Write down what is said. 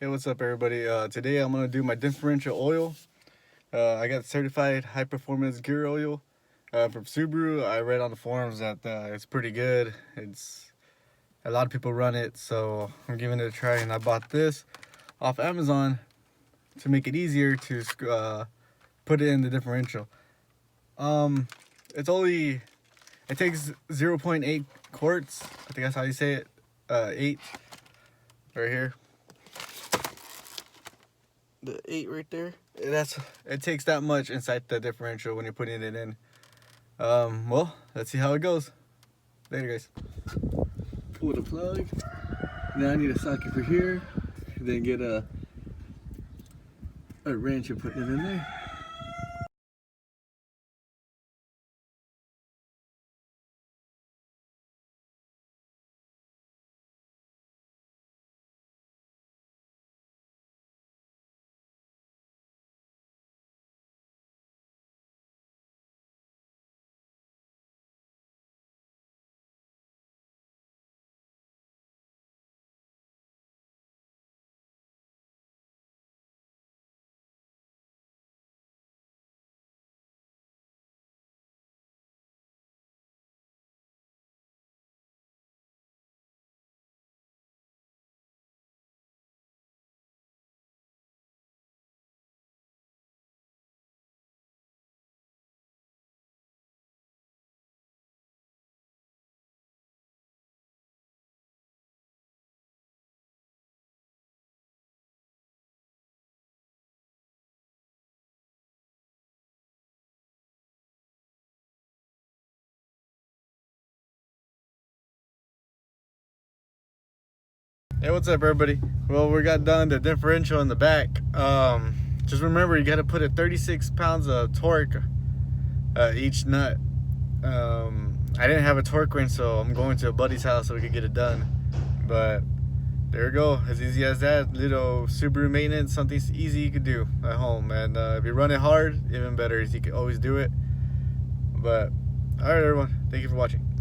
Hey, what's up, everybody? Today I'm gonna do my differential oil. I got certified high performance gear oil from Subaru. I read on the forums that it's pretty good. It's a lot of people run it, so I'm giving it a try. And I bought this off Amazon to make it easier to put it in the differential. It's only it takes 0.8 quarts. I think that's how you say it. 8 right here. The 8 right there. It takes that much inside the differential when you're putting it in. Well, let's see how it goes. Later, guys. Pull the plug. Now I need a socket for here. Then get a wrench and put it in there. Hey, what's up, everybody? Well, we got done the differential in the back. Just remember, you got to put 36 pounds of torque each nut. I didn't have a torque wrench, so I'm going to a buddy's house so we could get it done. But there you go, as easy as that. Little Subaru maintenance, something easy you could do at home. And if you run it hard, even better, is you can always do it. But all right, everyone, thank you for watching.